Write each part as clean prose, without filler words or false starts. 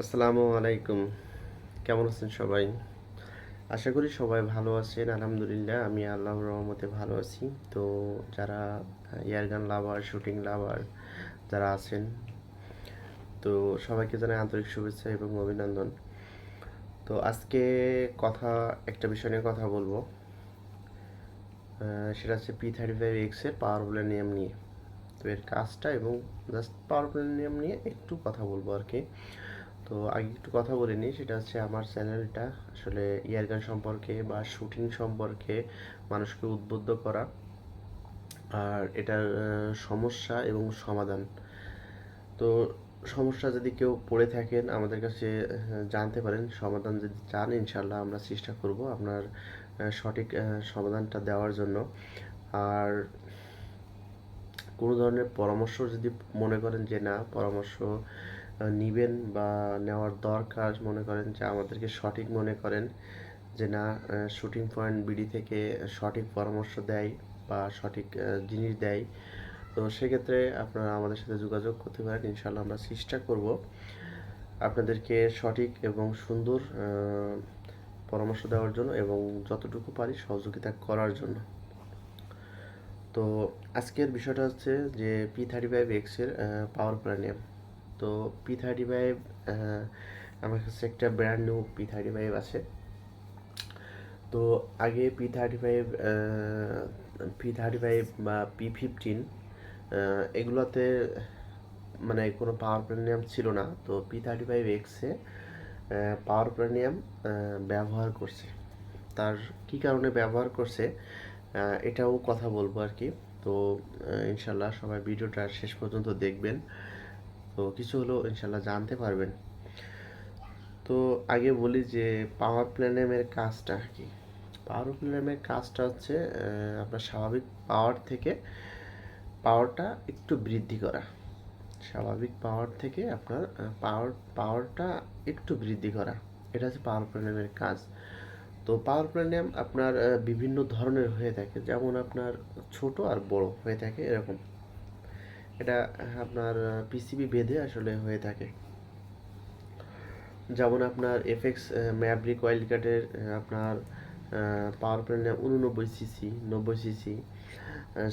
আসসালামু আলাইকুম। কেমন আছেন সবাই? আশা করি সবাই ভালো আছেন। আলহামদুলিল্লাহ আমি আল্লাহর রহমতে ভালো আছি। তো যারা এয়ারগান লাভার, শুটিং লাভার যারা আছেন, তো সবাইকে জানাই আন্তরিক শুভেচ্ছা এবং অভিনন্দন। তো আজকে একটা বিষয় নিয়ে কথা বলবো। সেটা হচ্ছে P35X এর পাওয়ার প্ল্যানিয়াম নিয়ে। তো এর কাজটা এবং জাস্ট পাওয়ার প্ল্যানিয়াম নিয়ে একটু কথা বলবো আর কি। তো আগে একটু কথা বলে নিই, সেটা হচ্ছে আমার চ্যানেলটা আসলে ইয়ারগান সম্পর্কে বা শুটিং সম্পর্কে মানুষকে উদ্বুদ্ধ করা, আর এটার সমস্যা এবং সমাধান। তো সমস্যা যদি কেউ পড়ে থাকেন আমাদের কাছে জানতে পারেন, সমাধান যদি চান ইনশাল্লাহ আমরা চেষ্টা করব আপনার সঠিক সমাধানটা দেওয়ার জন্য। আর কোনো ধরনের পরামর্শ যদি মনে করেন যে না পরামর্শ নিবেন বা নেওয়ার দরকার মনে করেন, যে আমাদেরকে সঠিক মনে করেন যে না শুটিং পয়েন্ট বিডি থেকে সঠিক পরামর্শ দেয় বা সঠিক জিনিস দেয়, তো সেক্ষেত্রে আপনারা আমাদের সাথে যোগাযোগ করতে পারেন। ইনশাল্লাহ আমরা চেষ্টা করব আপনাদেরকে সঠিক এবং সুন্দর পরামর্শ দেওয়ার জন্য এবং যতটুকু পারি সহযোগিতা করার জন্য। তো আজকের বিষয়টা হচ্ছে যে P35X এর পাওয়ার প্ল্যানিয়াম। তো P35 আমার কাছে একটা ব্র্যান্ড নিউ P35 আছে। তো আগে P35 বা P15 এগুলোতে মানে কোনো পাওয়ার প্ল্যানিয়াম ছিল না। তো P35X এ পাওয়ার প্ল্যানিয়াম ব্যবহার করছে। তার কি কারণে ব্যবহার করছে এটাও কথা বলবো আর কি। তো ইনশাল্লাহ সবাই ভিডিওটা শেষ পর্যন্ত দেখবেন, তো কিছু হলেও ইনশাল্লাহ জানতে পারবেন। তো আগে বলি যে পাওয়ার প্ল্যানিয়ামের কাজটা কি। পাওয়ার প্ল্যানিয়ামের কাজটা হচ্ছে আপনার স্বাভাবিক পাওয়ার থেকে পাওয়ারটা একটু বৃদ্ধি করা। স্বাভাবিক পাওয়ার থেকে আপনার পাওয়ারটা একটু বৃদ্ধি করা, এটা হচ্ছে পাওয়ার প্ল্যানিয়ামের কাজ। তো পাওয়ার প্ল্যানিয়াম আপনার বিভিন্ন ধরনের হয়ে থাকে, যেমন আপনার ছোট আর বড় হয়ে থাকে এরকম। এটা আপনার পিসিবি ভেদে আসলে হয়ে থাকে। যেমন আপনার এফএক্স ম্যাভরিক ওয়াইল্ড কাটের আপনার পাওয়ার প্ল্যানিয়াম 89 সিসি, 90 সিসি।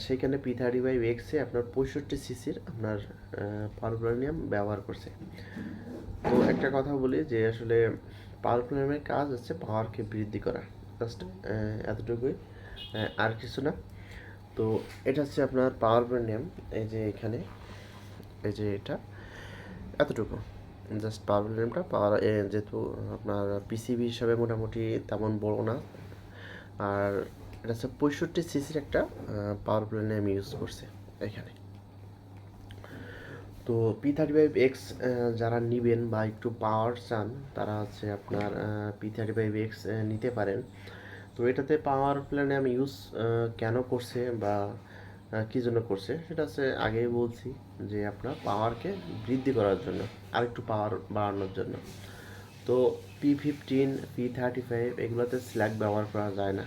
সেখানে P35X আপনার 65 সিসির আপনার পাওয়ার প্ল্যানিয়াম ব্যবহার করছে। তো একটা কথা বলি যে আসলে পাওয়ার প্ল্যানিয়ামের কাজ হচ্ছে পাওয়ারকে বৃদ্ধি করা, জাস্ট এতটুকুই, আর কিছু না। তো এটা হচ্ছে আপনার পাওয়ার প্ল্যানিয়াম, এই যে এখানে, এই যে এটা এতটুকু জাস্ট পাওয়ার প্ল্যানিয়ামটা পাওয়ার, যেহেতু আপনার পিসিবি হিসাবে মোটামুটি তেমন বড় না, আর এটা হচ্ছে 65 সিসির একটা পাওয়ার প্ল্যানিয়াম ইউজ করছে এখানে। তো P35X যারা নিবেন বা একটু পাওয়ার চান তারা হচ্ছে আপনার P35X নিতে পারেন। তো এটাতে পাওয়ার প্ল্যানিয়াম ইউজ কেন করছে বা কী জন্য করছে সেটা হচ্ছে আগেই বলছি, যে আপনার পাওয়ারকে বৃদ্ধি করার জন্য, আরেকটু পাওয়ার বাড়ানোর জন্য। তো P15, P35 এগুলোতে স্ল্যাগ ব্যবহার করা যায় না।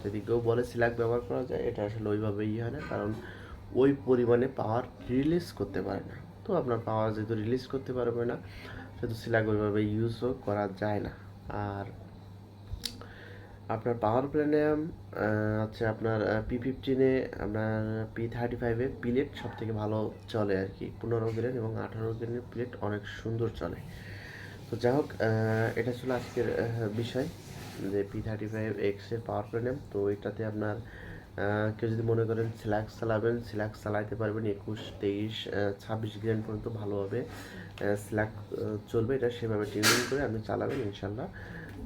যদি কেউ বলে স্ল্যাগ ব্যবহার করা যায়, এটা আসলে ওইভাবেই হয় না, কারণ ওই পরিমাণে পাওয়ার রিলিজ করতে পারে না। তো আপনার পাওয়ার যেহেতু রিলিজ করতে পারবে না, সেহেতু স্ল্যাগ ওইভাবে ইউজও করা যায় না। আর আপনার পাওয়ার প্ল্যানিয়াম হচ্ছে আপনার P15-এ, আপনার P35-এ প্লেট সব থেকে ভালো চলে আর কি। 15 গ্রেড এবং 18 গ্রেডের প্লেট অনেক সুন্দর চলে। তো যাই হোক, এটা ছিল আজকের বিষয়, যে P35X এর পাওয়ার প্ল্যানিয়াম। তো এটাতে আপনার কেউ যদি মনে করেন স্ল্যাক্স চালাবেন, স্ল্যাক্স চালাইতে পারবেন 21, 23, 26 গ্রেড পর্যন্ত ভালোভাবে স্ল্যাক চলবে। এটা সেভাবে টিউনিং করে আপনি চালাবেন, ইনশাল্লাহ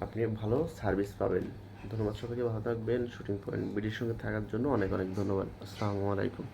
আপনি ভালো সার্ভিস পাবেন। ধন্যবাদ সবাইকে, ভালো থাকবেন। শুটিং পয়েন্ট বিডির সঙ্গে থাকার জন্য অনেক অনেক ধন্যবাদ। আসসালামু আলাইকুম।